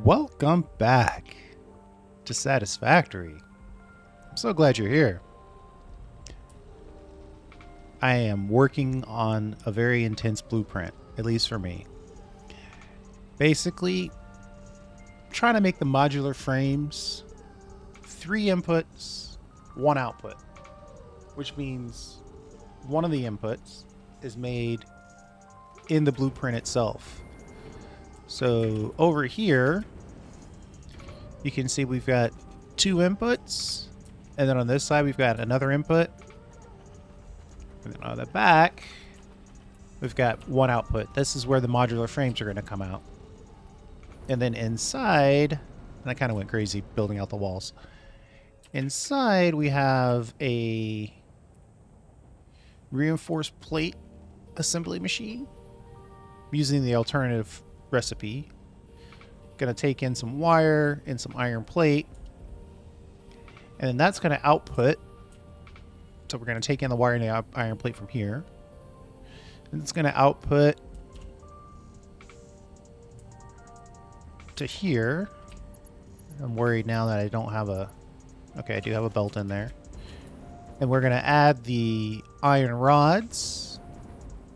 Welcome back to Satisfactory. I'm so glad you're here. I am working on a very intense blueprint, at least for me. Basically, trying to make the modular frames 3 inputs, 1 output, which means one of the inputs is made in the blueprint itself. So over here, you can see we've got 2 inputs, and then on this side we've got another input, and then on the back we've got 1 output. This is where the modular frames are going to come out. And then inside, and I kind of went crazy building out the walls. Inside we have a reinforced plate assembly machine using the alternative recipe. Going to take in some wire and some iron plate, and then that's going to output. So we're going to take in the wire and the iron plate from here, and it's going to output to here. I'm worried now that I don't have a... Okay, I do have a belt in there. And we're going to add the iron rods,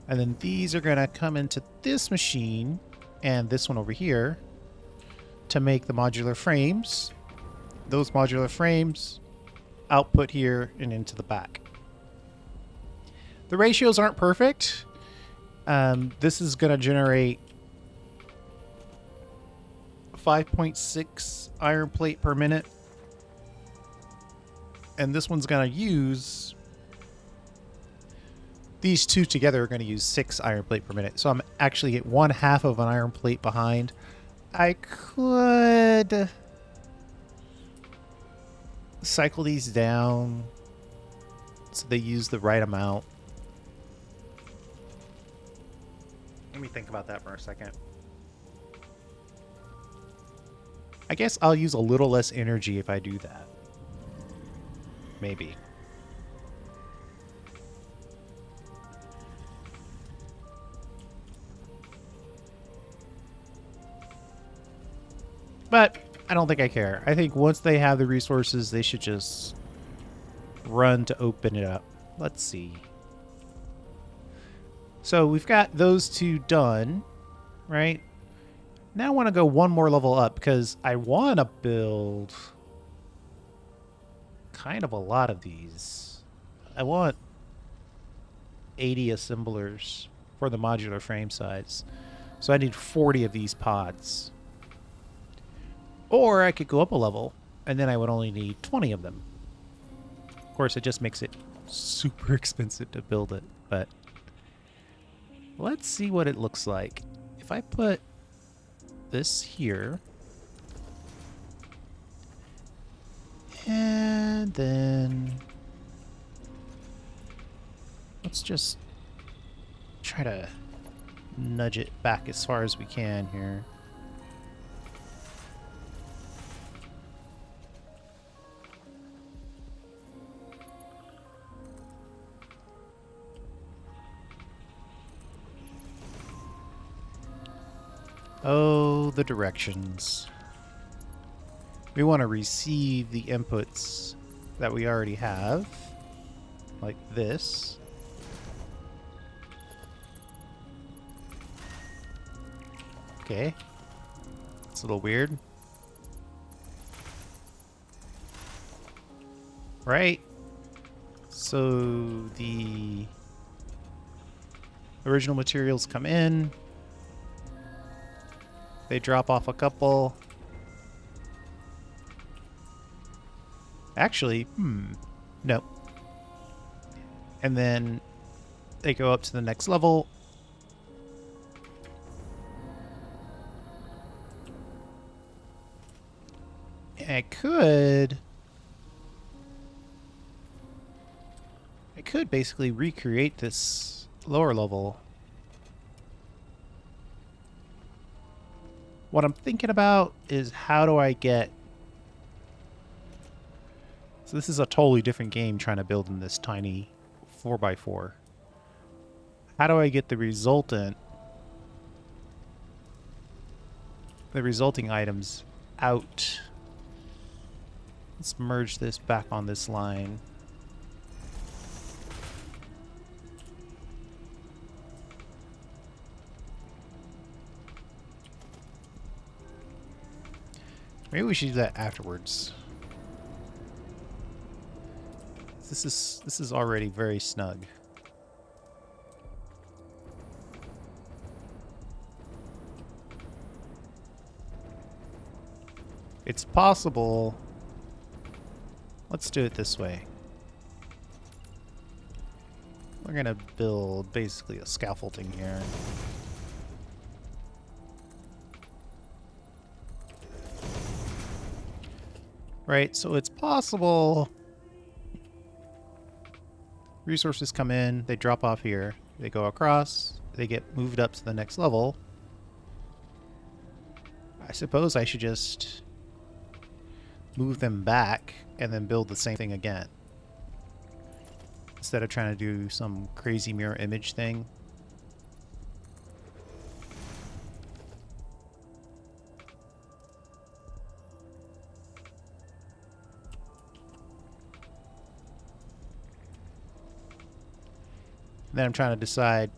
and then these are going to come into this machine and this one over here to make the modular frames. Those modular frames output here and into the back. The ratios aren't perfect. This is going to generate 5.6 iron plate per minute. And this one's going to use... These two together are going to use 6 iron plate per minute. So I'm actually at 1/2 of an iron plate behind. I could cycle these down so they use the right amount. Let me think about that for a second. I guess I'll use a little less energy if I do that. Maybe. But I don't think I care. I think once they have the resources, they should just run to open it up. Let's see. So we've got those 2 done, right? Now I want to go one more level up because I want to build kind of a lot of these. I want 80 assemblers for the modular frame size. So I need 40 of these pods. Or I could go up a level, and then I would only need 20 of them. Of course, it just makes it super expensive to build it, but let's see what it looks like. If I put this here, and then let's just try to nudge it back as far as we can here. Oh, the directions. We want to receive the inputs that we already have, like this. Okay. It's a little weird. Right. So the original materials come in. They drop off a couple. Actually, no. And then they go up to the next level. And I could basically recreate this lower level. What I'm thinking about is how do I get... So this is a totally different game trying to build in this tiny 4x4. How do I get the resultant the resulting items out. Let's merge this back on this line. Maybe we should do that afterwards. This is already very snug. It's possible. Let's do it this way. We're gonna build basically a scaffolding here. Right, so it's possible resources come in, they drop off here, they go across, they get moved up to the next level. I suppose I should just move them back and then build the same thing again, instead of trying to do some crazy mirror image thing. Then I'm trying to decide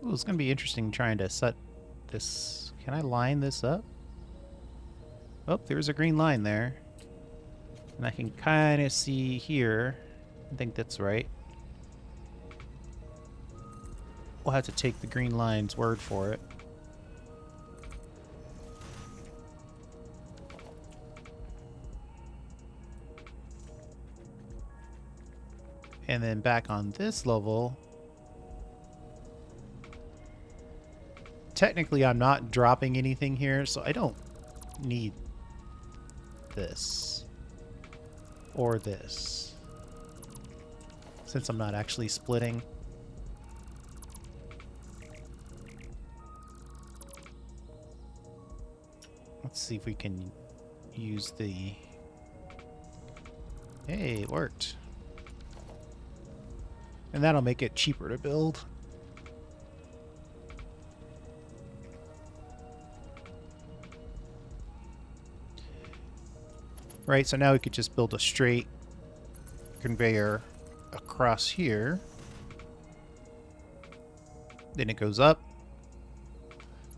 ooh, it's going to be interesting trying to set this. Can I line this up? Oh, there's a green line there. And I can kind of see here. I think that's right. We'll have to take the green line's word for it. And then back on this level, technically I'm not dropping anything here, so I don't need this or this, since I'm not actually splitting. Let's see if we can use the... Hey, it worked. And that'll make it cheaper to build. Right, so now we could just build a straight conveyor across here. Then it goes up.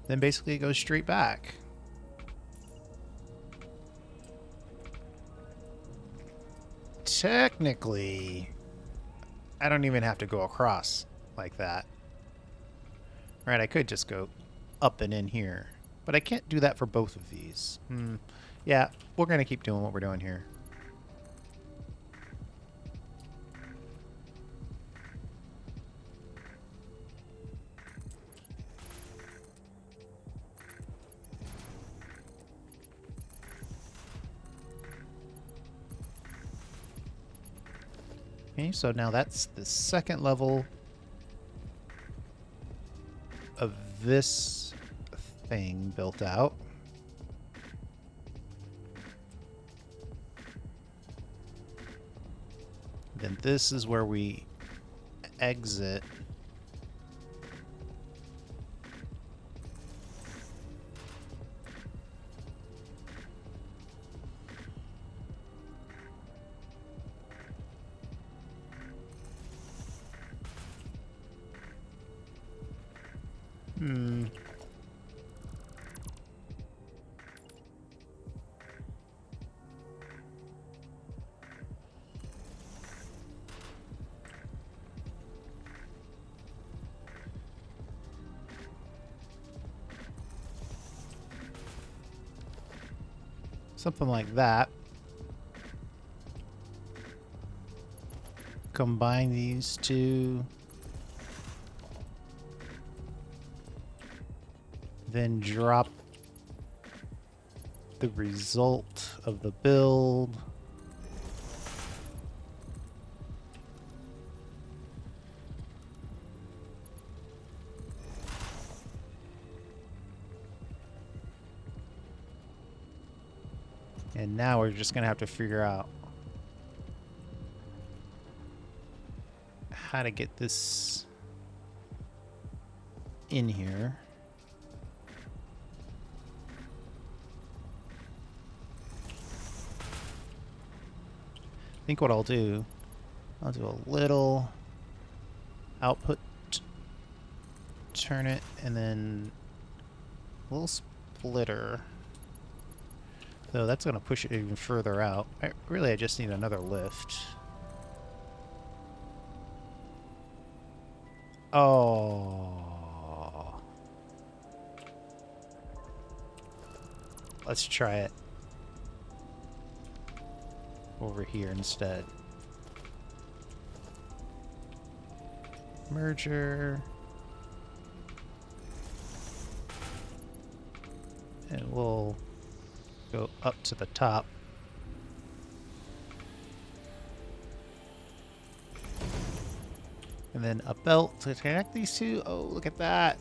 Then basically it goes straight back. Technically, I don't even have to go across like that. Right, I could just go up and in here. But I can't do that for both of these. Yeah, we're going to keep doing what we're doing here. Okay, so now that's the second level of this thing built out. Then this is where we exit. Something like that. Combine these two. Then drop the result of the build. And now we're just going to have to figure out how to get this in here. I think what I'll do a little output, turn it, and then a little splitter. Though that's going to push it even further out. I just need another lift. Oh. Let's try it over here instead. Merger. And we'll go up to the top. And then a belt to connect these two. Oh, look at that.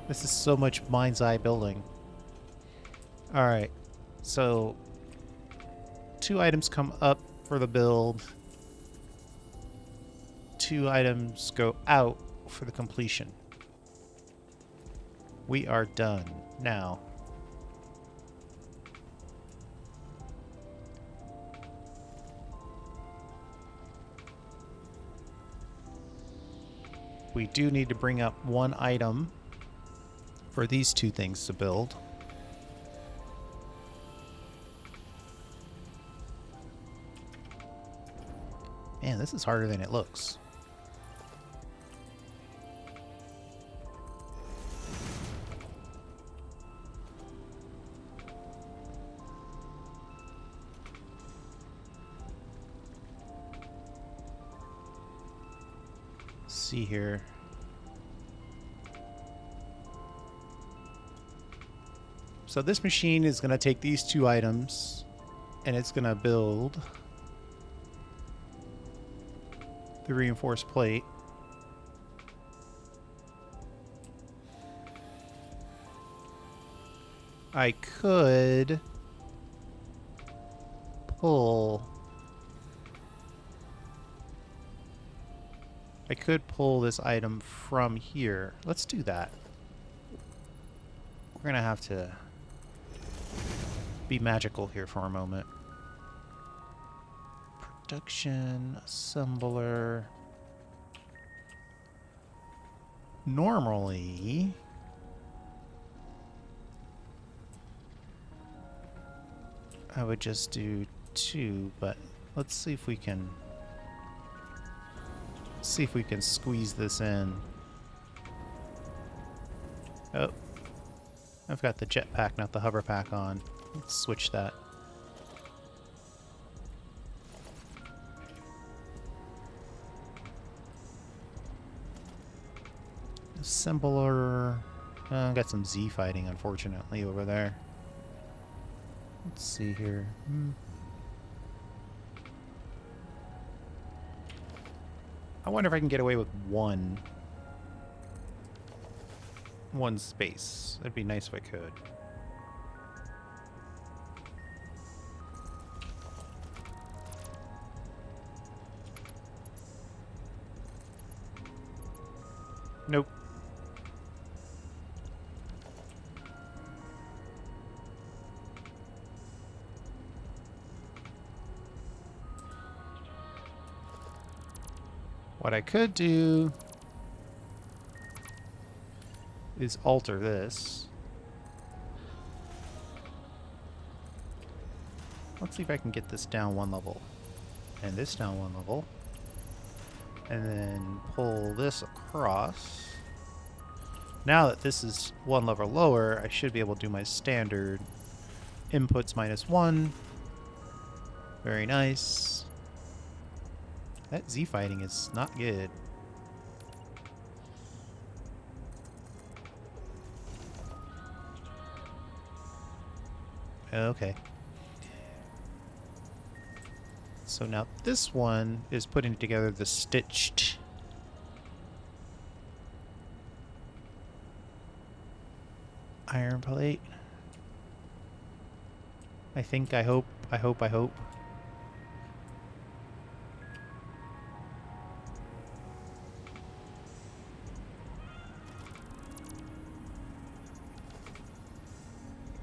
This is so much mind's eye building. Alright, so 2 items come up for the build. 2 items go out for the completion. We are done now. We do need to bring up 1 item for these 2 things to build. Man, this is harder than it looks. See here. So this machine is going to take these 2 items and it's going to build the reinforced plate. I could pull this item from here. Let's do that. We're gonna have to be magical here for a moment. Production, assembler. Normally, I would just do 2, but let's see if we can squeeze this in. Oh, I've got the jetpack, not the hover pack on. Let's switch that. Assembler. Got some Z fighting, unfortunately, over there. Let's see here. I wonder if I can get away with one space. That'd be nice if I could. Nope. What I could do is alter this. Let's see if I can get this down 1 level. And this down 1 level. And then pull this across. Now that this is 1 level lower, I should be able to do my standard inputs -1. Very nice. That Z fighting is not good. Okay. So now this one is putting together the stitched iron plate. I think, I hope, I hope, I hope.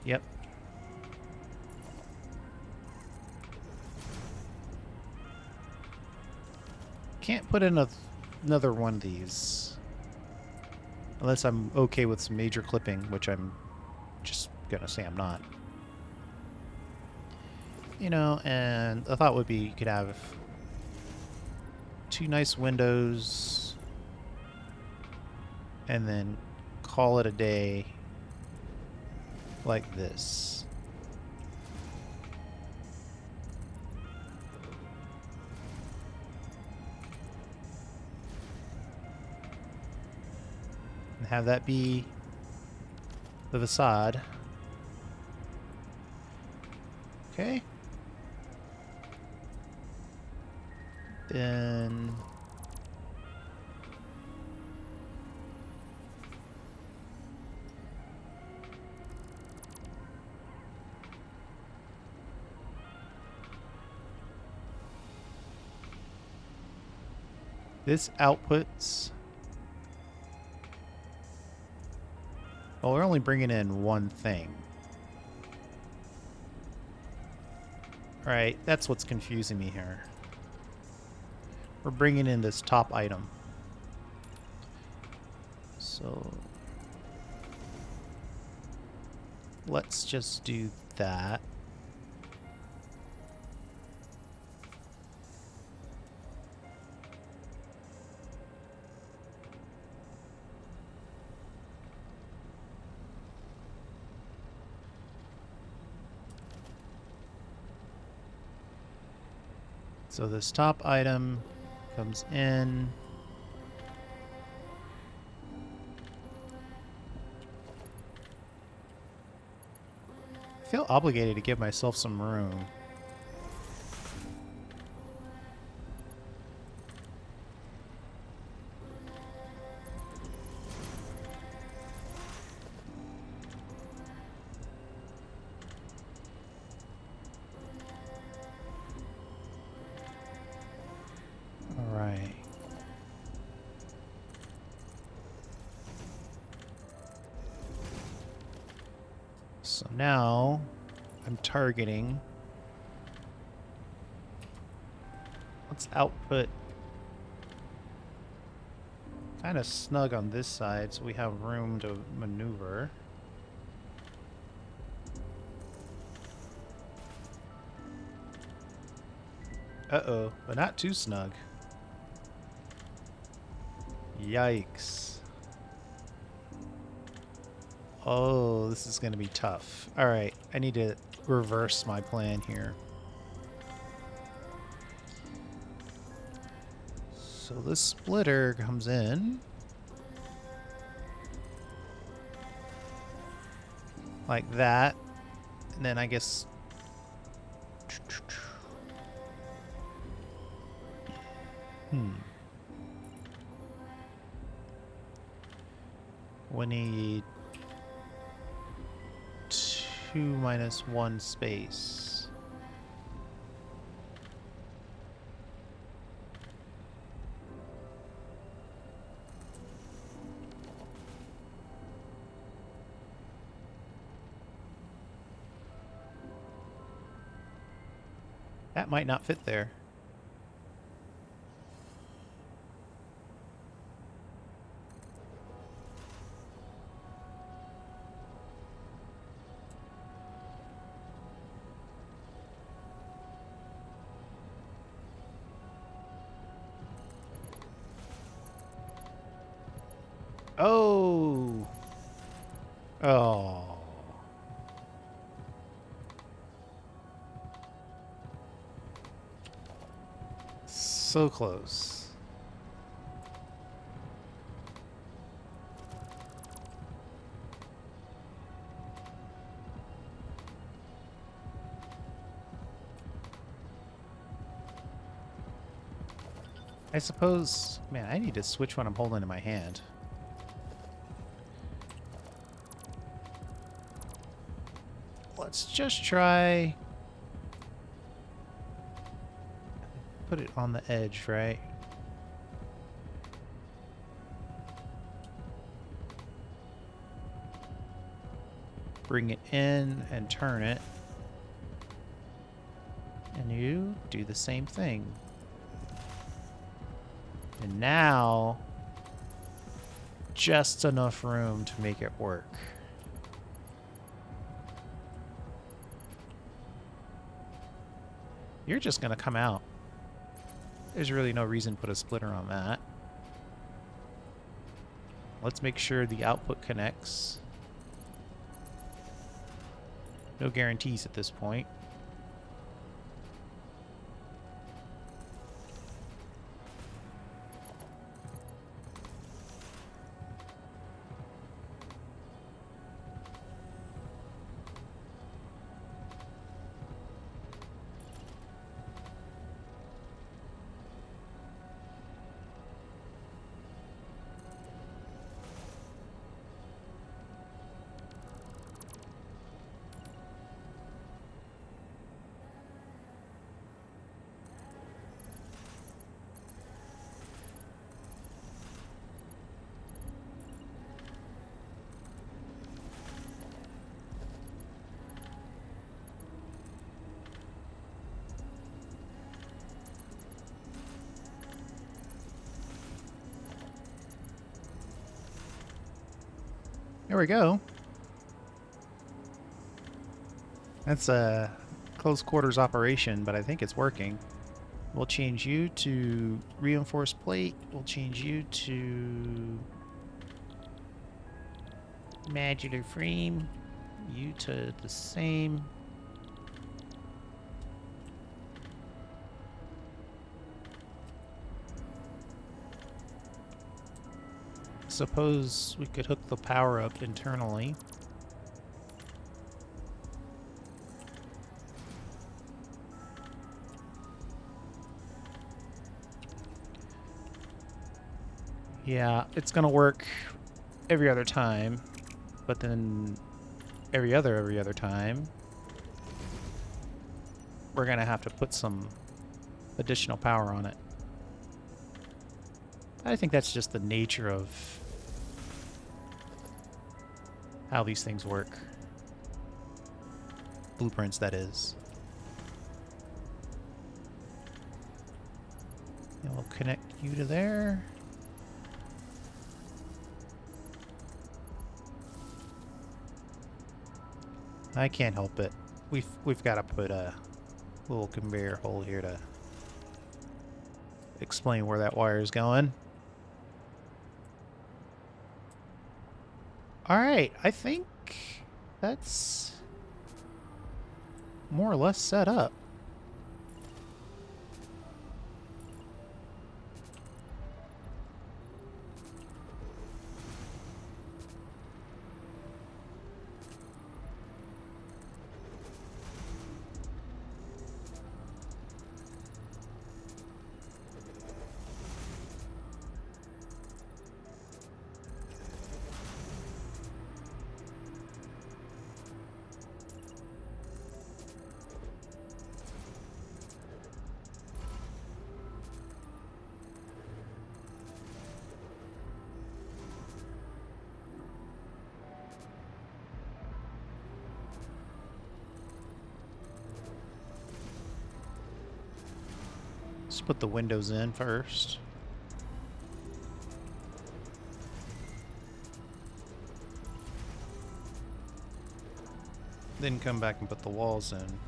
Yep. Can't put in another one of these. Unless I'm okay with some major clipping, which I'm just gonna say I'm not. You know, and the thought would be you could have 2 nice windows and then call it a day like this. And have that be the facade. Okay. Then this outputs. Well, we're only bringing in one thing. Alright, that's what's confusing me here. We're bringing in this top item. So let's just do that. So this top item comes in. I feel obligated to give myself some room. All right. So now I'm targeting. Let's output kind of snug on this side so we have room to maneuver. Uh-oh, but not too snug. Yikes. Oh, this is going to be tough. All right, I need to reverse my plan here. So this splitter comes in like that, and then I guess we need 2 minus 1 space. That might not fit there. Oh. Oh. So close. I suppose, man, I need to switch what I'm holding in my hand. let's just try... Put it on the edge, right? Bring it in and turn it. And you do the same thing. And now, just enough room to make it work. You're just going to come out. There's really no reason to put a splitter on that. Let's make sure the output connects. No guarantees at this point. There we go. That's a close quarters operation, but I think it's working. We'll change you to reinforced plate. We'll change you to modular frame. You to the same. Suppose we could hook the power up internally. Yeah, it's gonna work every other time, but then every other time, we're gonna have to put some additional power on it. I think that's just the nature of how these things work. Blueprints, that is. And we'll connect you to there. I can't help it. We've got to put a little conveyor hole here to explain where that wire is going. All right, I think that's more or less set up. Let's put the windows in first. Then come back and put the walls in.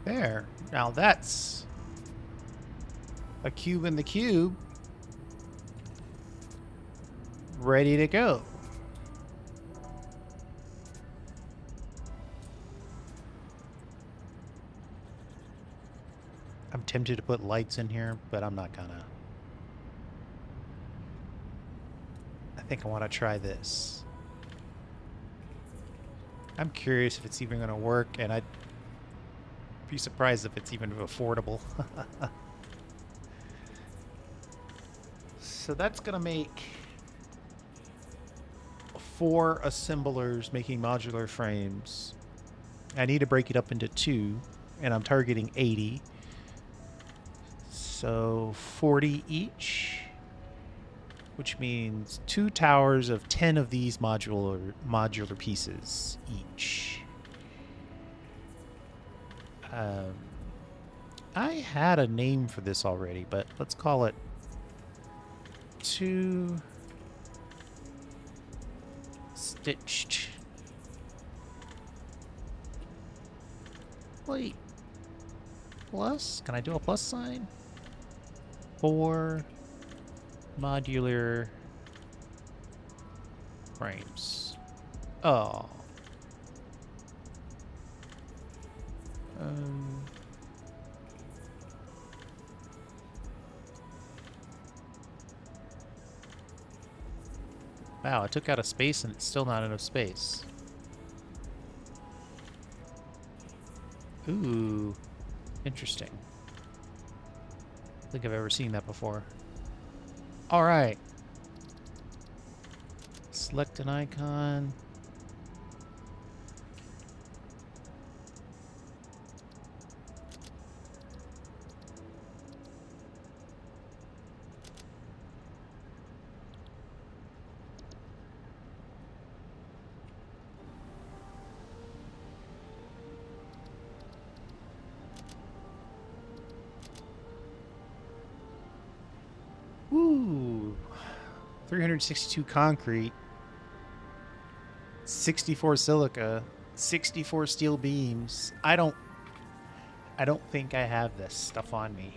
There. Now that's a cube in the cube. Ready to go. I'm tempted to put lights in here, but I'm not gonna. think I want to try this. I'm curious if it's even going to work, and I'd be surprised if it's even affordable. So that's going to make 4 assemblers making modular frames. I need to break it up into 2, and I'm targeting 80. So 40 each, which means 2 towers of 10 of these modular pieces each. I had a name for this already, but let's call it 2 stitched plate plus. Can I do a plus sign? 4 modular frames. Oh. Wow, I took out a space and it's still not enough space. Ooh, interesting. I don't think I've ever seen that before. All right. Select an icon. Ooh, 362 concrete, 64 silica, 64 steel beams. I don't think I have this stuff on me.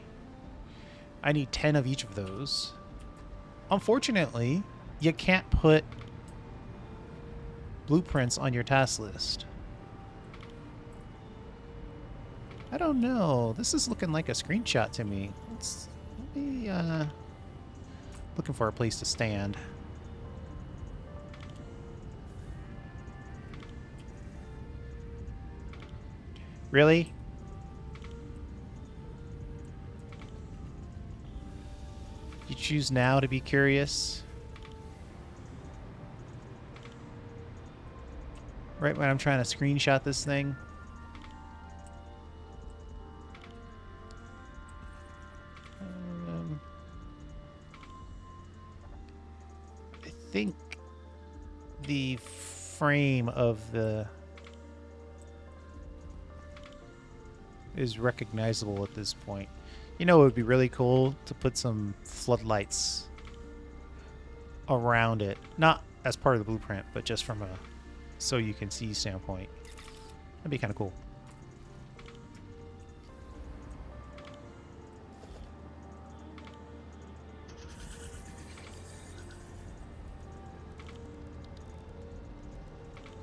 I need 10 of each of those. Unfortunately, you can't put blueprints on your task list. I don't know. This is looking like a screenshot to me. Let me looking for a place to stand. Really? You choose now to be curious? Right when I'm trying to screenshot this thing? I think the frame of the is recognizable at this point. You know, it would be really cool to put some floodlights around it. Not as part of the blueprint, but just from a so you can see standpoint. That'd be kind of cool.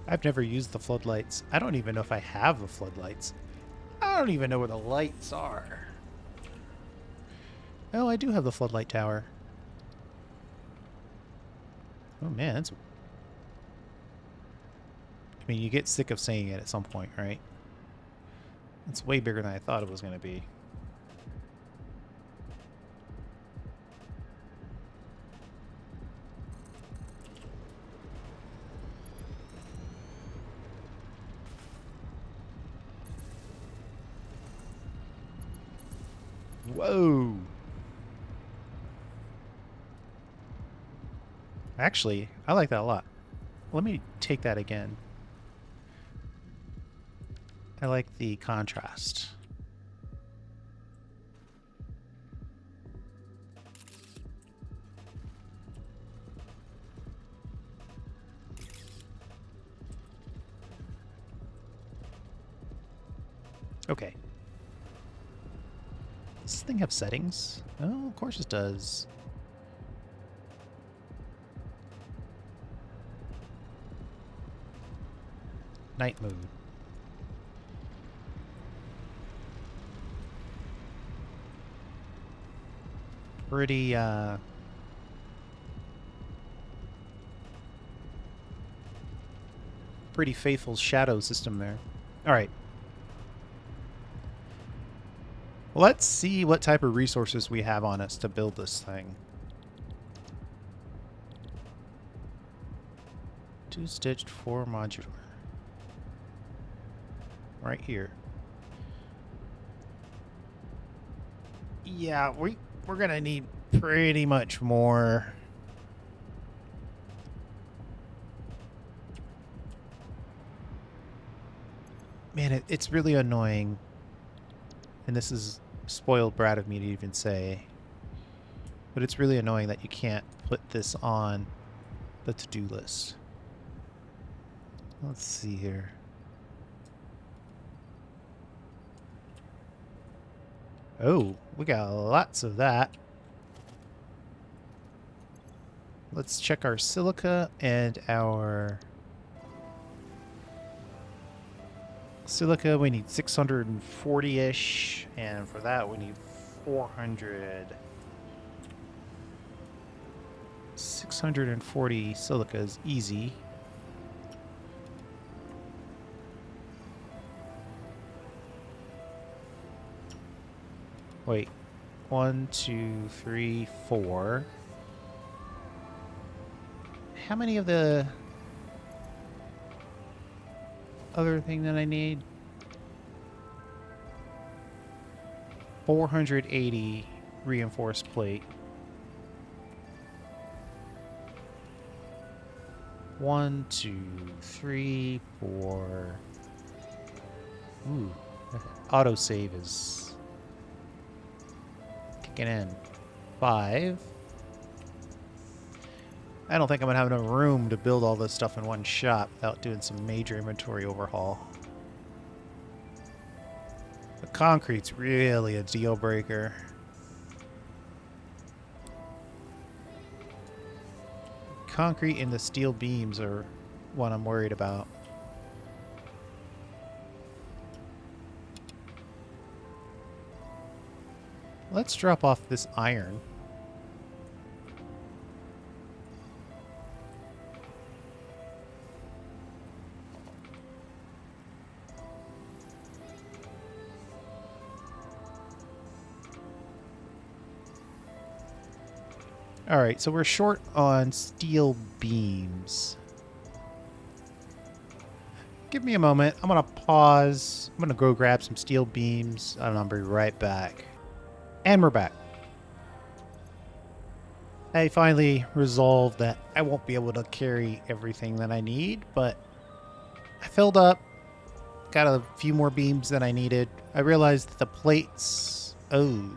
I've never used the floodlights. I don't even know if I have the floodlights. I don't even know where the lights are. Oh, I do have the floodlight tower. Oh man, that's... I mean, you get sick of saying it at some point, right? It's way bigger than I thought it was going to be. Whoa! Actually, I like that a lot. Let me take that again. I like the contrast. Okay. Does this thing have settings? Oh, of course it does. Night mode. Pretty, Pretty faithful shadow system there. All right. Let's see what type of resources we have on us to build this thing. 2-stitched 4 modular. Right here. Yeah, we're gonna need pretty much more. Man, it's really annoying. And this is spoiled brat of me to even say. But it's really annoying that you can't put this on the to-do list. Let's see here. Oh, we got lots of that. Let's check our silica and our... Silica, we need 640-ish, and for that we need 400. 640 silica is easy. Wait, 1, 2, 3, 4. How many of the other thing that I need? 480 reinforced plate. 1, 2, 3, 4. Ooh, autosave is kicking in. 5. I don't think I'm going to have enough room to build all this stuff in one shot without doing some major inventory overhaul. The concrete's really a deal breaker. Concrete and the steel beams are what I'm worried about. Let's drop off this iron. Alright, so we're short on steel beams. Give me a moment. I'm going to pause. I'm going to go grab some steel beams, and I'll be right back. And we're back. I finally resolved that I won't be able to carry everything that I need, but I filled up. Got a few more beams than I needed. I realized that the plates... Oh.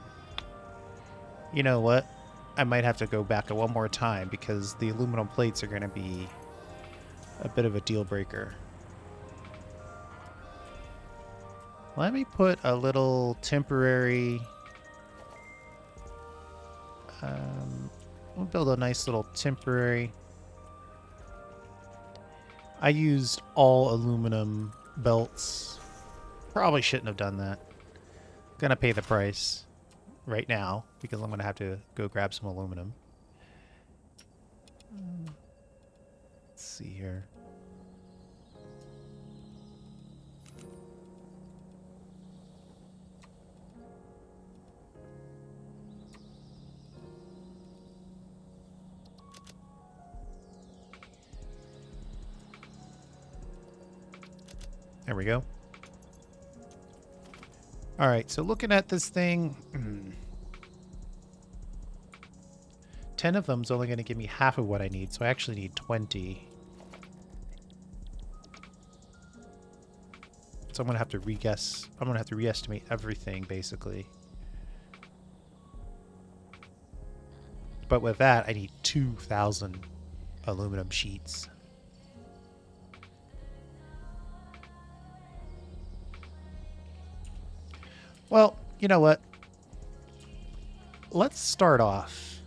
You know what? I might have to go back one more time because the aluminum plates are going to be a bit of a deal breaker. Let me put a little temporary... we'll build a nice little temporary... I used all aluminum belts. Probably shouldn't have done that. Gonna pay the price right now because I'm gonna have to go grab some aluminum. Let's see here. There we go. All right, so looking at this thing, 10 of them is only going to give me half of what I need, so I actually need 20. So I'm going to have to re-guess. I'm going to have to re-estimate everything, basically. But with that, I need 2,000 aluminum sheets. Well, you know what? Let's start off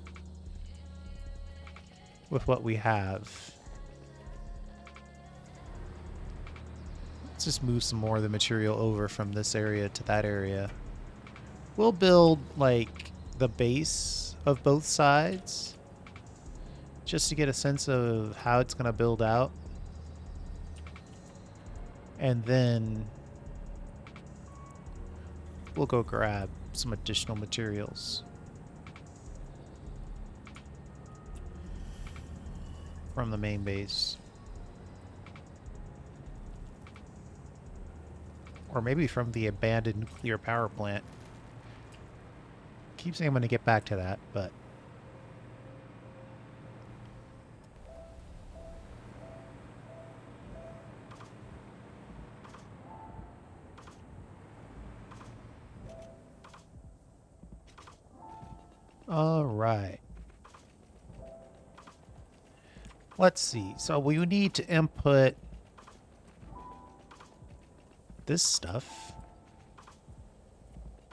with what we have. Let's just move some more of the material over from this area to that area. We'll build, like, the base of both sides just to get a sense of how it's going to build out. And then we'll go grab some additional materials from the main base. Or maybe from the abandoned nuclear power plant. Keep saying I'm going to get back to that, but... All right. Let's see. So we need to input this stuff.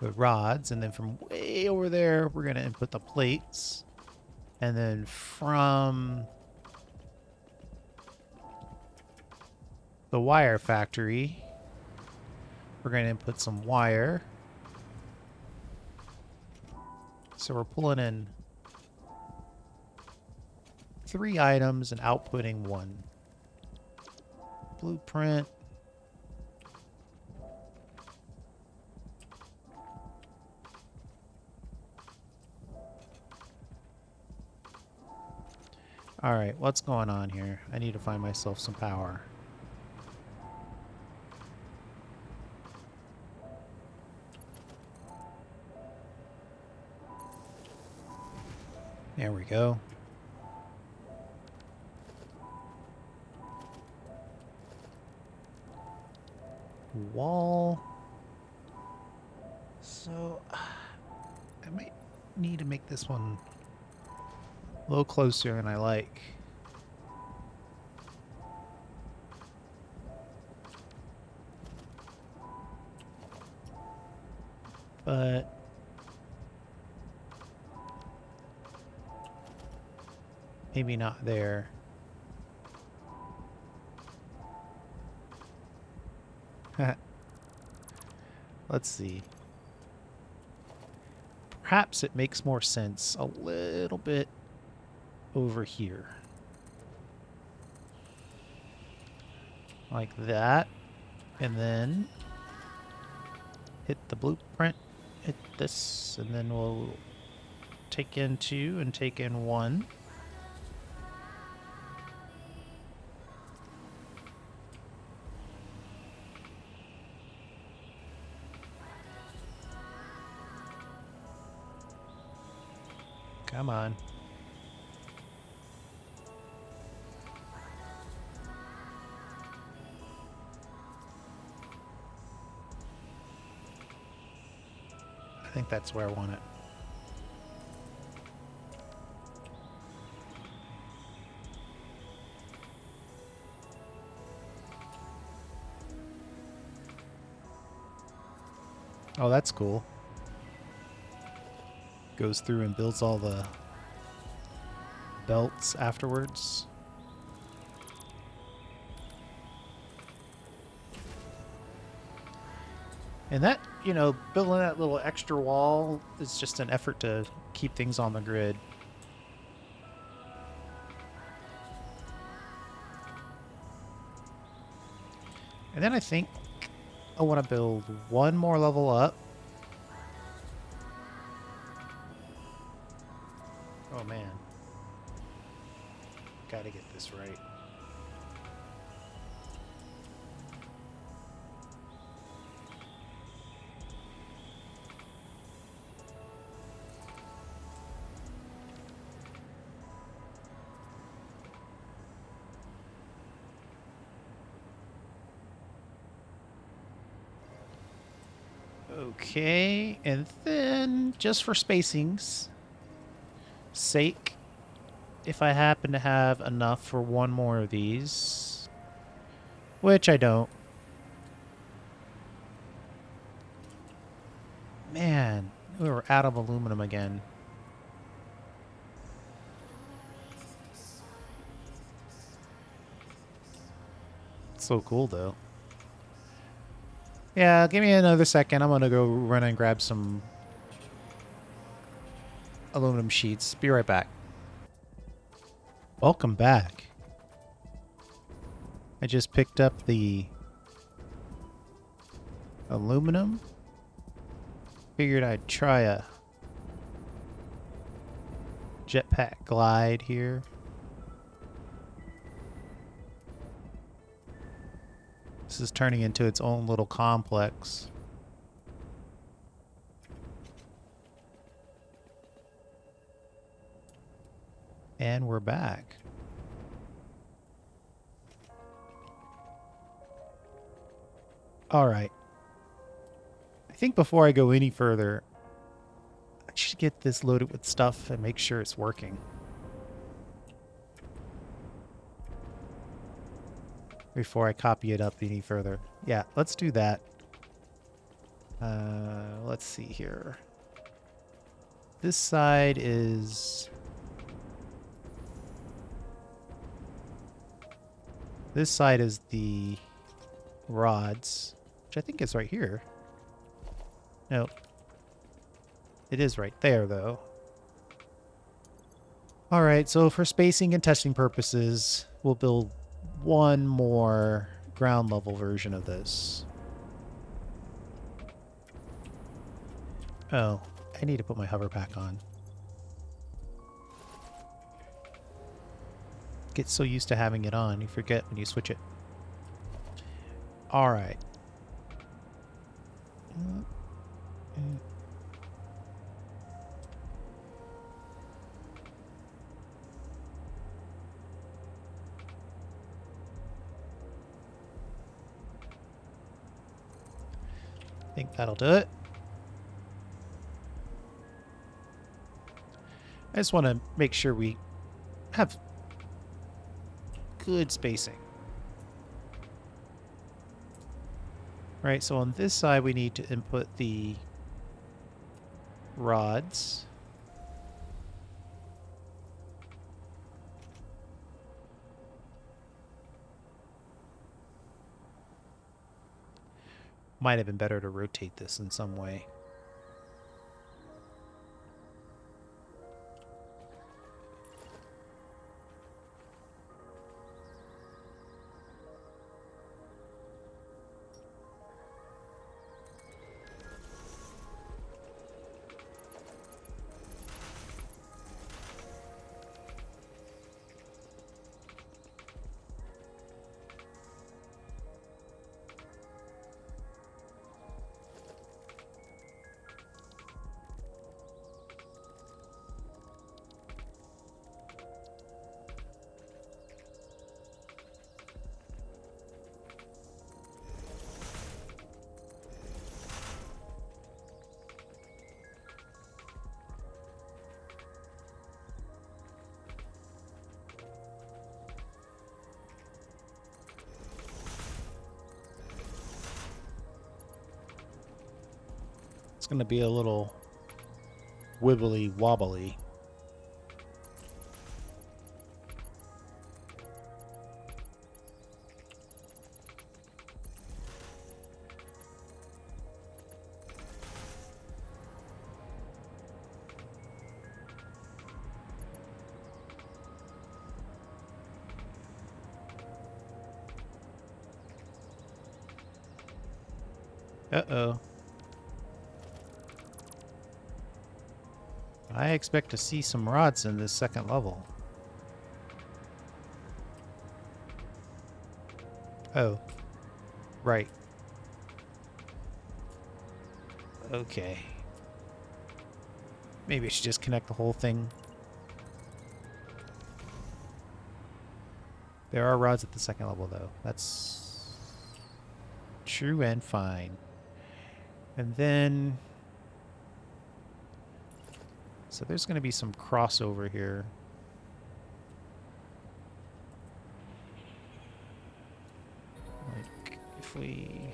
The rods, and then from way over there, we're going to input the plates. And then from the wire factory, we're going to input some wire. So we're pulling in 3 items and outputting 1. Blueprint. Alright, what's going on here? I need to find myself some power. There we go. Wall. So, I might need to make this one a little closer than I like. But maybe not there. Let's see. Perhaps it makes more sense a little bit over here. Like that. And then hit the blueprint, hit this, and then we'll take in 2 and take in 1. Come on. I think that's where I want it. Oh, that's cool. Goes through and builds all the belts afterwards. And that, you know, building that little extra wall is just an effort to keep things on the grid. And then I think I want to build 1 more level up. Oh man. Gotta get this right. Okay, and then just for spacing's sake, if I happen to have enough for 1 more of these, which I don't. Man, we were out of aluminum again. It's so cool though. Yeah, give me another second. I'm gonna go run and grab some aluminum sheets. Be right back. Welcome back. I just picked up the aluminum. Figured I'd try a jetpack glide here. This is turning into its own little complex. And we're back. All right. I think before I go any further, I should get this loaded with stuff and make sure it's working. Before I copy it up any further. Yeah, let's do that. Let's see here. This side is... This side is the rods, which I think is right here. No. It is right there, though. Alright, so for spacing and testing purposes, we'll build one more ground level version of this. Oh, I need to put my hover pack on. Get so used to having it on, you forget when you switch it. Alright. I think that'll do it. I just want to make sure we have good spacing. Right, so on this side we need to input the rods. Might have been better to rotate this in some way. It's going to be a little wibbly wobbly. Uh-oh. I expect to see some rods in this second level. Oh. Right. Okay. Maybe I should just connect the whole thing. There are rods at the second level, though. That's true and fine. And then... So there's going to be some crossover here. Like, if we...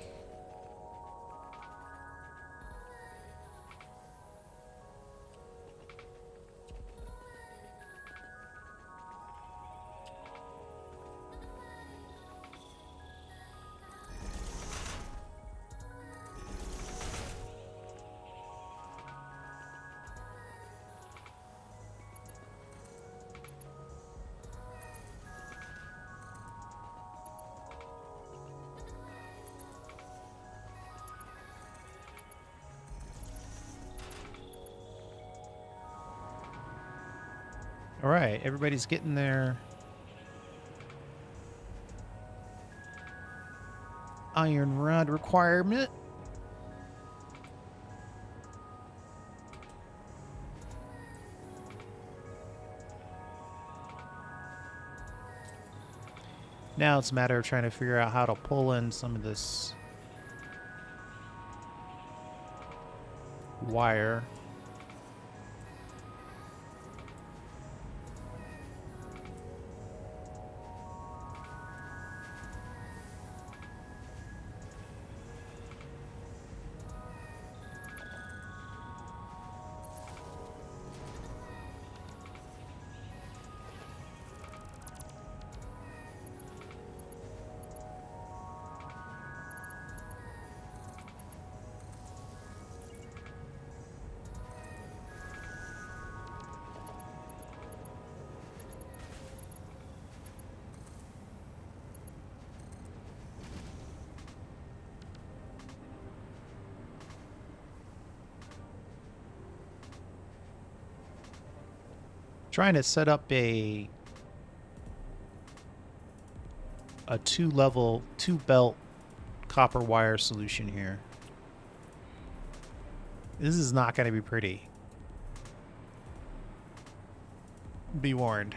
All right, everybody's getting their iron rod requirement. Now it's a matter of trying to figure out how to pull in some of this wire. Trying to set up a two-level, two-belt copper wire solution here. This is not going to be pretty. Be warned.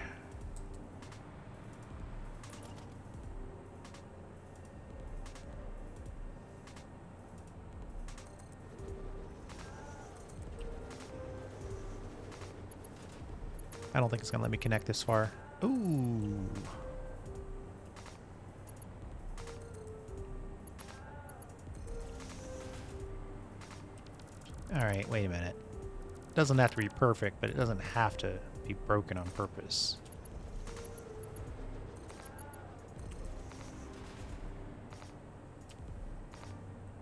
I don't think it's going to let me connect this far. Ooh. All right, wait a minute. It doesn't have to be perfect, but it doesn't have to be broken on purpose.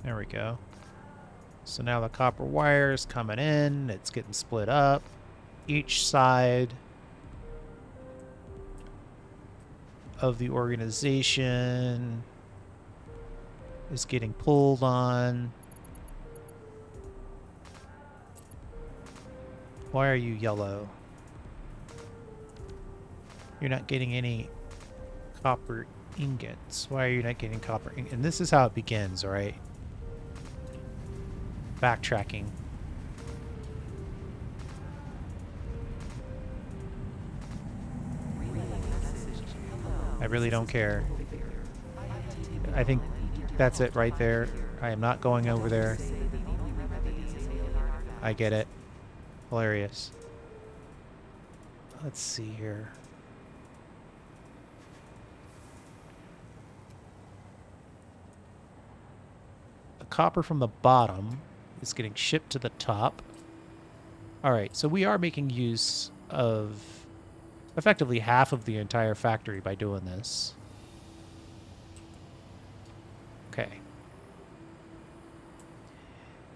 There we go. So now the copper wire is coming in. It's getting split up. Each side of the organization is getting pulled on. Why are you yellow? You're not getting any copper ingots. Why are you not getting copper ingots? And this is how it begins, all right? Backtracking. I really don't care. I think that's it right there. I am not going over there. I get it. Hilarious. Let's see here. The copper from the bottom is getting shipped to the top. All right, so we are making use of effectively half of the entire factory by doing this. Okay.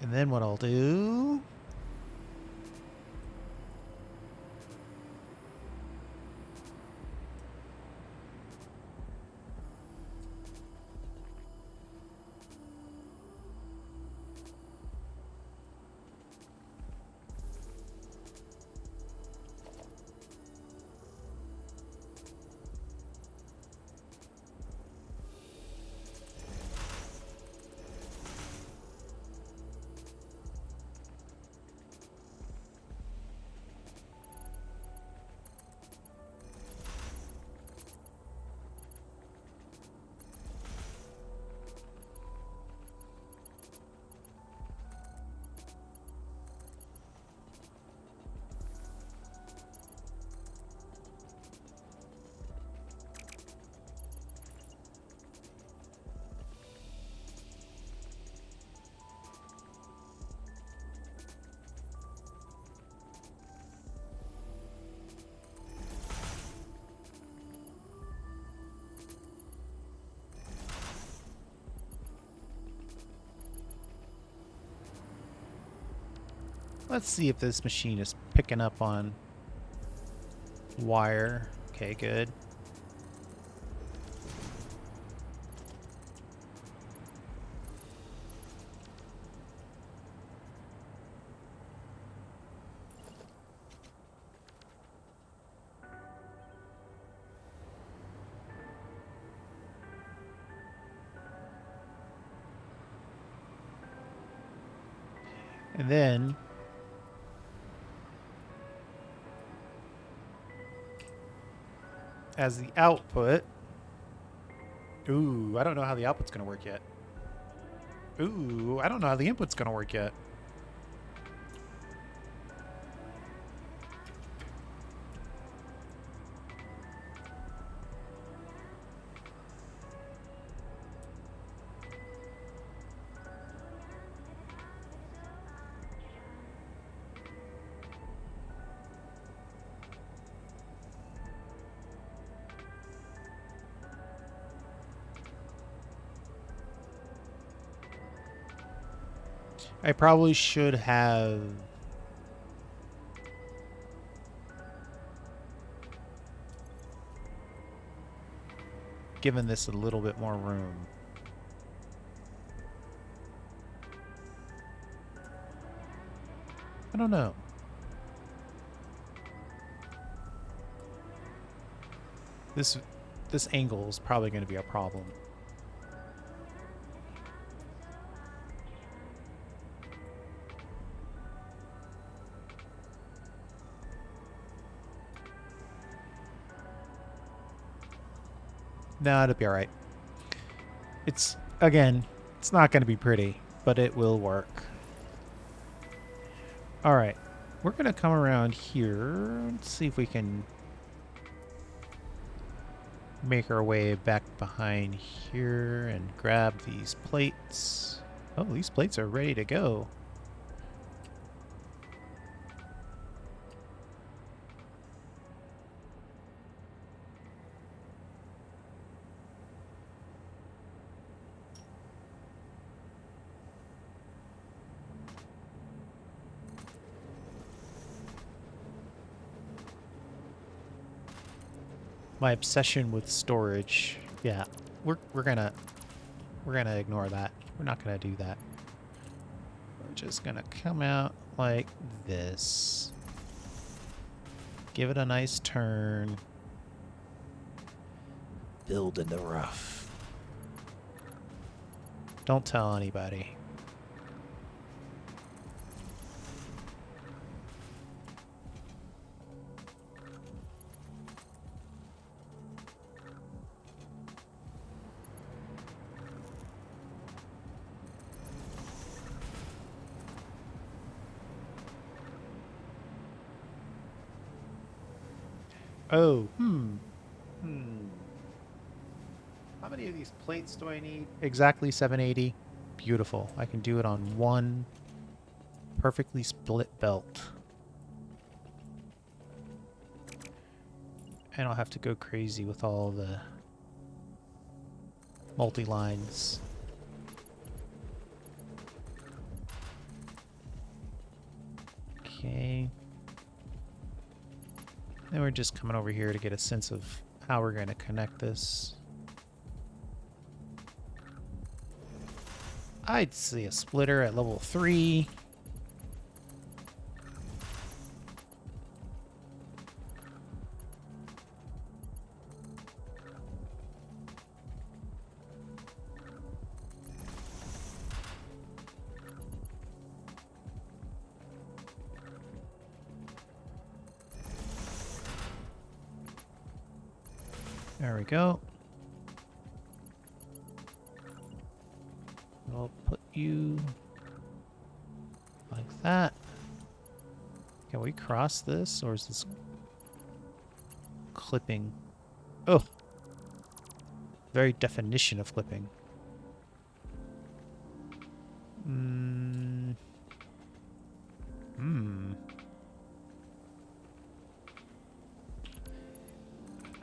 And then what I'll do... Let's see if this machine is picking up on wire. Okay, good. And then as the output, ooh, I don't know how the output's going to work yet. Ooh, I don't know how the input's going to work yet. I probably should have given this a little bit more room. I don't know. This angle is probably going to be a problem. No, it'll be all right. It's, again, it's not going to be pretty, but it will work. All right. We're going to come around here. Let's see if we can make our way back behind here and grab these plates. Oh, these plates are ready to go. My obsession with storage. Yeah, we're gonna ignore that. We're not gonna do that. We're just gonna come out like this. Give it a nice turn. Build in the rough. Don't tell anybody. Oh, How many of these plates do I need? Exactly 780. Beautiful. I can do it on one perfectly split belt. I don't have to go crazy with all the multi-lines. Okay. Then we're just coming over here to get a sense of how we're going to connect this. I'd see a splitter at level 3. There we go. I'll put you like that. Can we cross this, or is this clipping? Oh, very definition of clipping.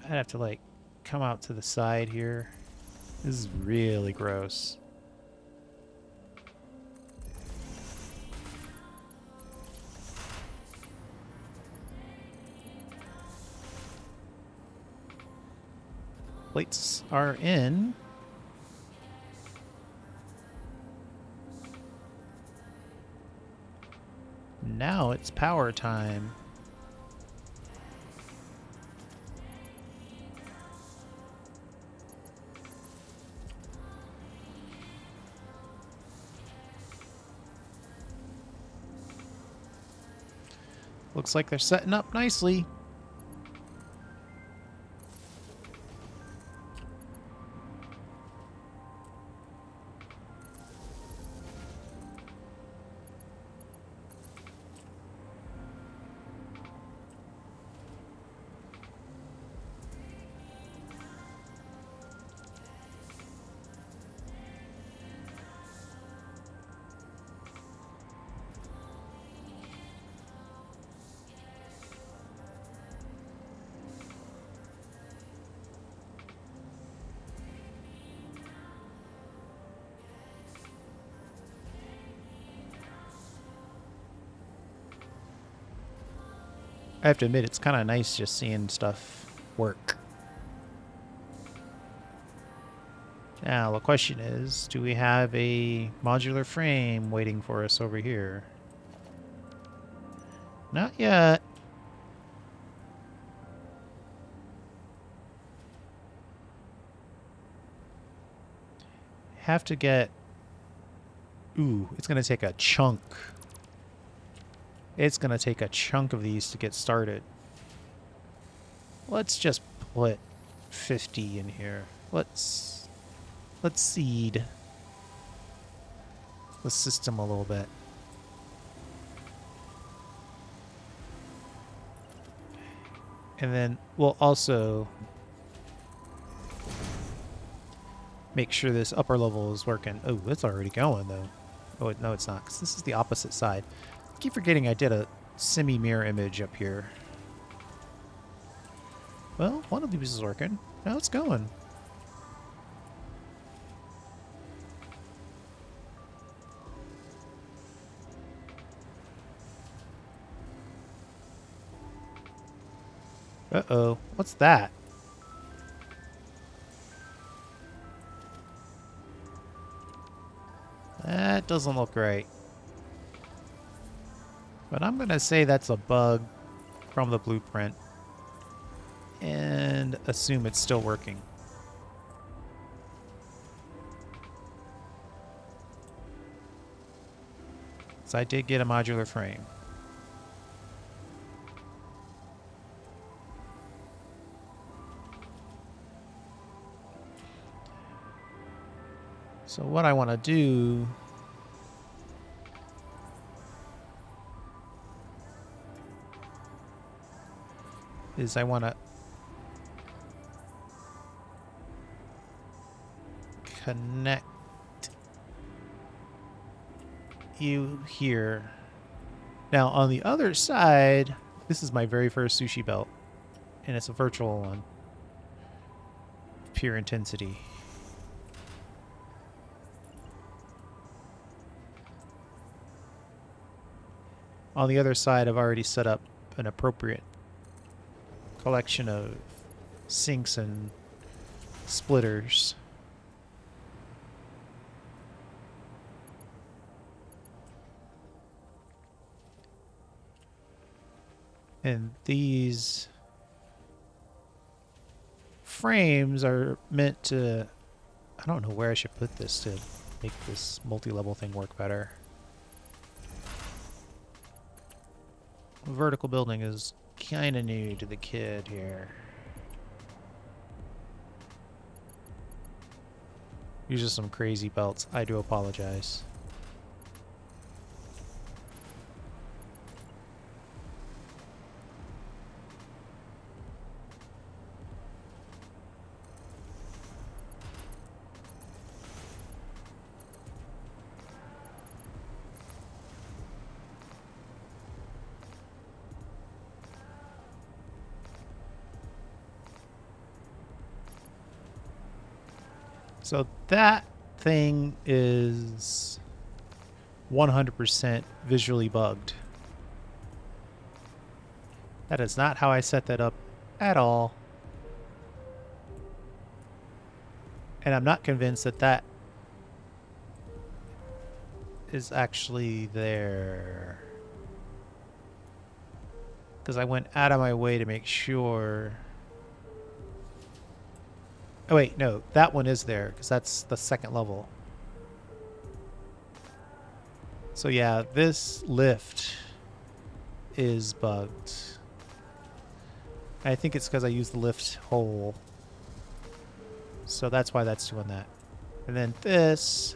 I'd have to like come out to the side here. This is really gross. Plates are in. Now it's power time. Looks like they're setting up nicely. I have to admit, it's kind of nice just seeing stuff work. Now, the question is, do we have a modular frame waiting for us over here? Not yet. Have to get... Ooh, it's going to take a chunk. It's going to take a chunk of these to get started. Let's just put 50 in here. Let's seed the system a little bit. And then we'll also make sure this upper level is working. Oh, it's already going, though. Oh, no, it's not, because this is the opposite side. I keep forgetting I did a semi-mirror image up here. Well, one of these is working. Now it's going. Uh-oh. What's that? That doesn't look right. But I'm going to say that's a bug from the blueprint. And assume it's still working. So I did get a modular frame. So what I want to do is I want to connect you here. Now on the other side, this is my very first sushi belt, and it's a virtual one. Pure intensity. On the other side, I've already set up an appropriate collection of sinks and splitters. And these frames are meant to... I don't know where I should put this to make this multi-level thing work better. Vertical building is kind of new to the kid here. These are some crazy belts. I do apologize. So that thing is 100% visually bugged. That is not how I set that up at all. And I'm not convinced that that is actually there. Because I went out of my way to make sure... Oh wait, no, that one is there, because that's the second level. So yeah, this lift is bugged. I think it's because I used the lift hole. So that's why that's doing that. And then this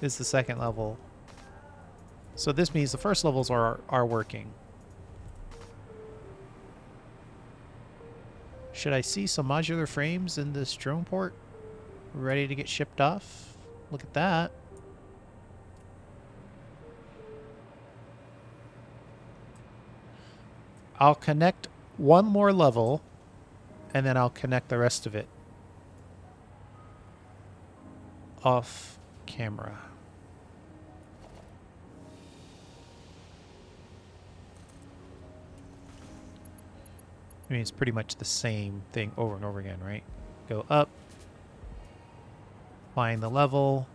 is the second level. So this means the first levels are working. Should I see some modular frames in this drone port ready to get shipped off? Look at that. I'll connect one more level and then I'll connect the rest of it off camera. I mean, it's pretty much the same thing over and over again, right? Go up, find the level,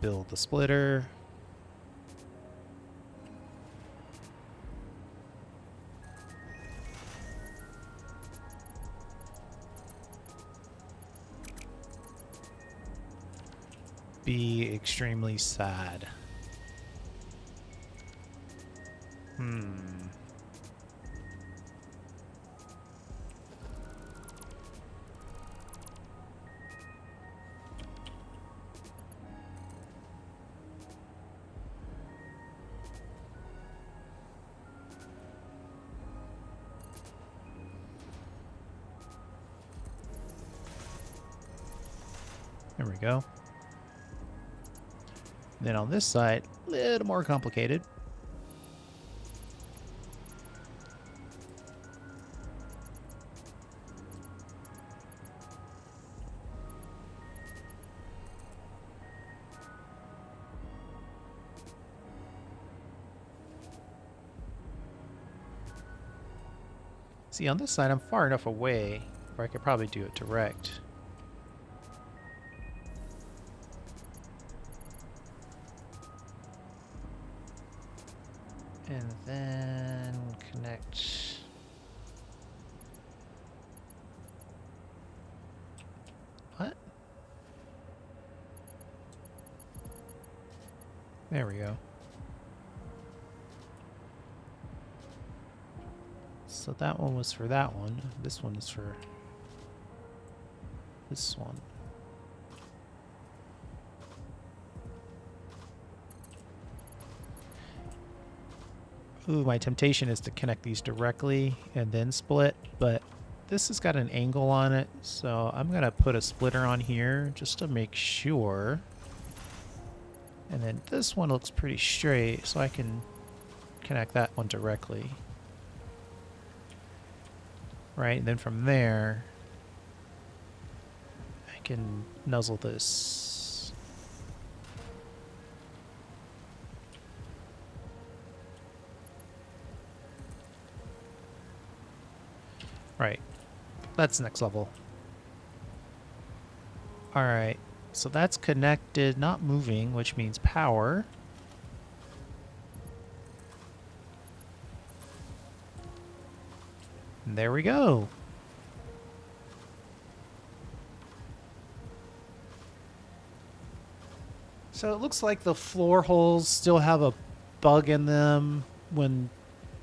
build the splitter, be extremely sad. There we go. Then on this side, a little more complicated. See, on this side, I'm far enough away where I could probably do it direct. And then connect. What? There we go. So that one was for that one. This one is for this one. Ooh, my temptation is to connect these directly and then split, but this has got an angle on it, so I'm going to put a splitter on here just to make sure. And then this one looks pretty straight, so I can connect that one directly. Right, and then from there, I can nuzzle this. Right, that's next level. Alright, so that's connected, not moving, which means power. And there we go. So it looks like the floor holes still have a bug in them when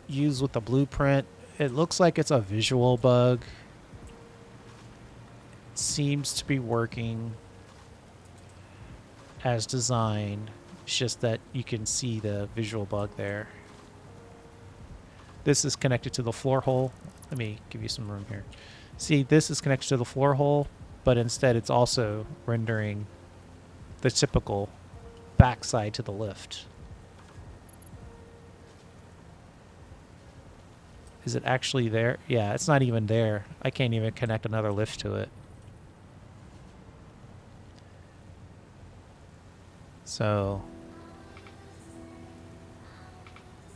used with the blueprint. It looks like it's a visual bug. It seems to be working as designed. It's just that you can see the visual bug there. This is connected to the floor hole. Let me give you some room here. See, this is connected to the floor hole, but instead it's also rendering the typical backside to the lift. Is it actually there? Yeah, it's not even there. I can't even connect another lift to it. So,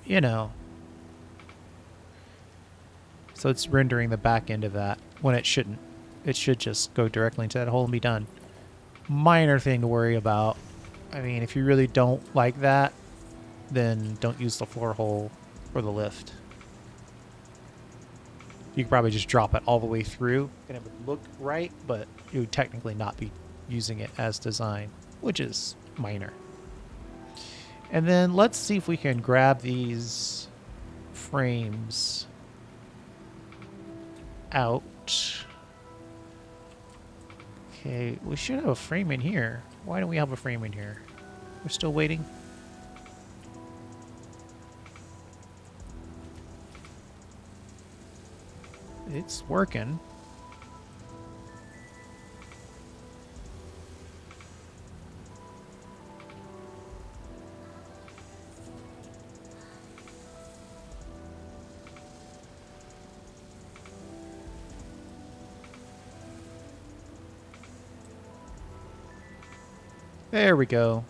you know. So it's rendering the back end of that when it shouldn't. It should just go directly into that hole and be done. Minor thing to worry about. I mean, if you really don't like that, then don't use the floor hole for the lift. You could probably just drop it all the way through and it would look right, but you would technically not be using it as designed. which is minor. And then let's see if we can grab these frames out. Okay, we should have a frame in here. Why don't we have a frame in here? We're still waiting. It's working. There we go.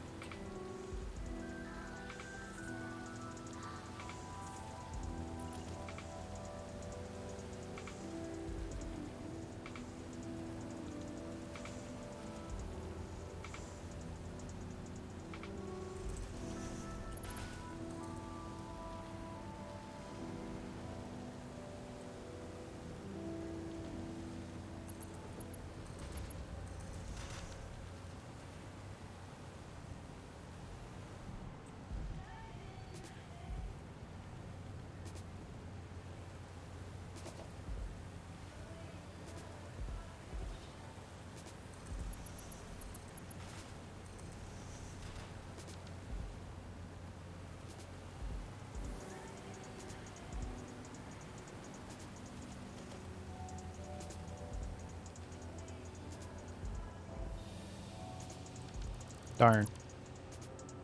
Darn.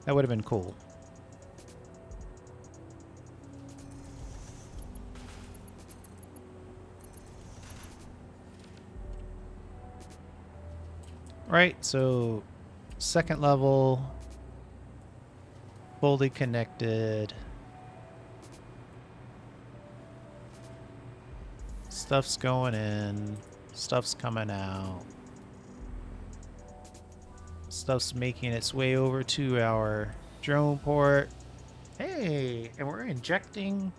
That would have been cool. Right, so second level, fully connected. Stuff's going in, stuff's coming out. Stuff's making its way over to our drone port. Hey, and we're injecting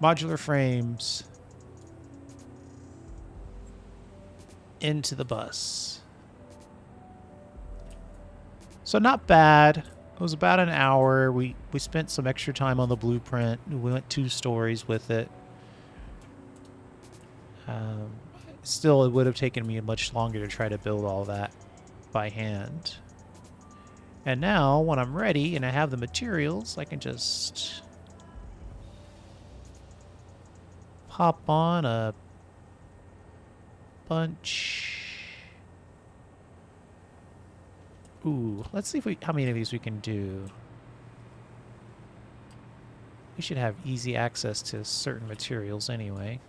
modular frames into the bus. So not bad. It was about an hour. We spent some extra time on the blueprint. We went 2 stories with it. Still, it would have taken me much longer to try to build all that by hand. And now, when I'm ready and I have the materials, I can just pop on a bunch. Ooh, let's see if how many of these we can do. We should have easy access to certain materials anyway.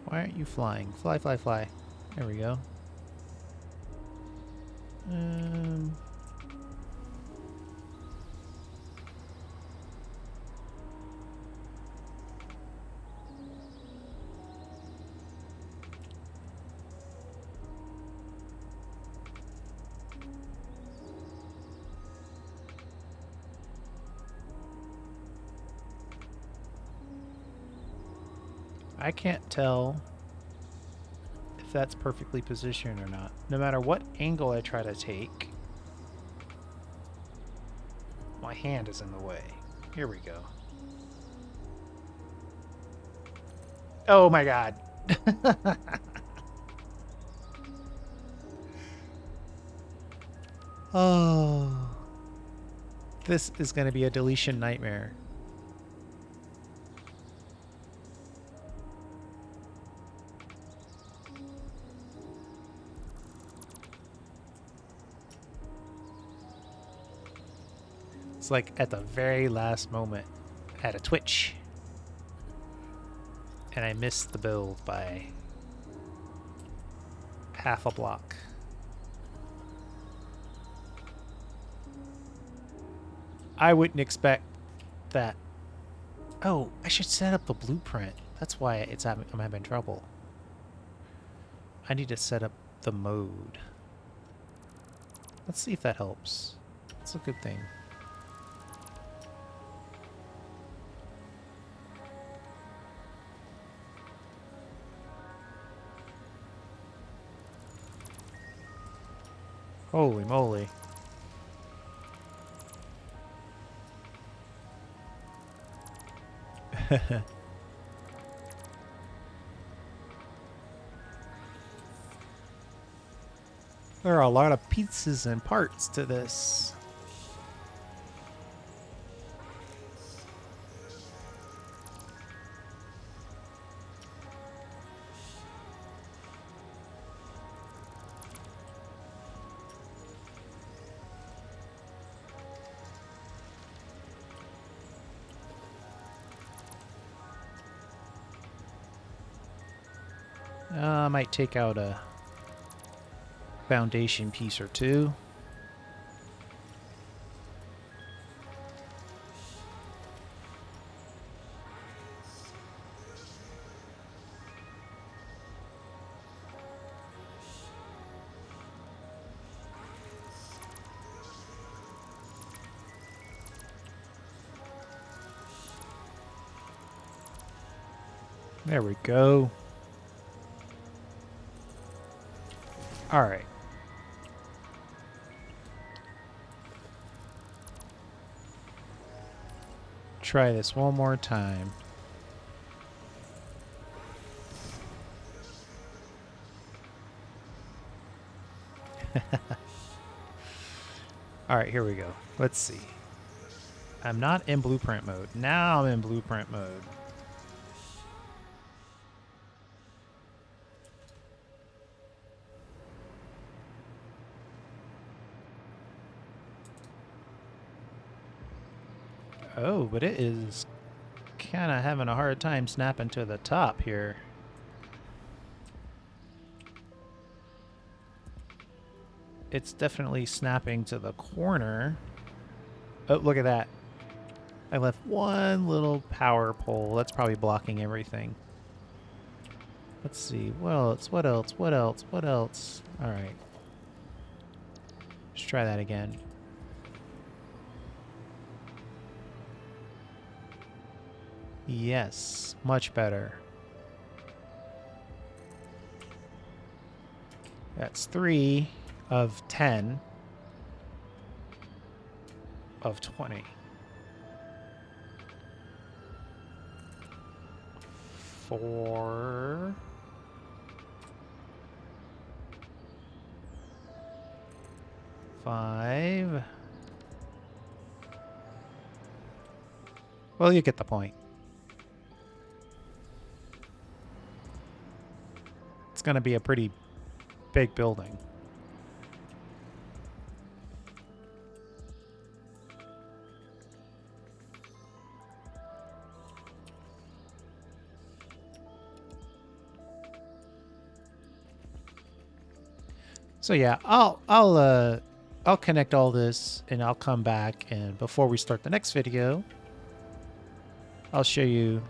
Why aren't you flying? Fly, fly, fly. There we go. I can't tell if that's perfectly positioned or not. No matter what angle I try to take, my hand is in the way. Here we go. Oh my god. Oh. This is going to be a deletion nightmare. It's like at the very last moment, I had a twitch. And I missed the build by half a block. I wouldn't expect that. Oh, I should set up the blueprint. That's why I'm having trouble. I need to set up the mode. Let's see if that helps. That's a good thing. Holy moly. There are a lot of pieces and parts to this. I might take out a foundation piece or two. There we go. All right. Try this one more time. All right, here we go. Let's see. I'm not in blueprint mode. Now I'm in blueprint mode. Oh, but it is kind of having a hard time snapping to the top here. It's definitely snapping to the corner. Oh, look at that. I left one little power pole. That's probably blocking everything. Let's see. What else? What else? What else? What else? All right. Let's try that again. Yes, much better. That's 3 of 10 of 20. 4. 5. Well, you get the point. It's going to be a pretty big building. So yeah, I'll connect all this and I'll come back, and before we start the next video, I'll show you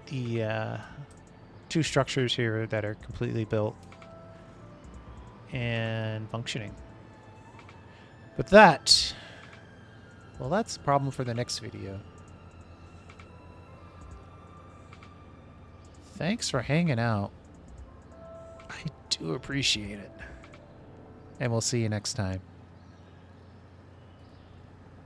the 2 structures here that are completely built and functioning. But that, well, that's a problem for the next video. Thanks for hanging out. I do appreciate it. And we'll see you next time.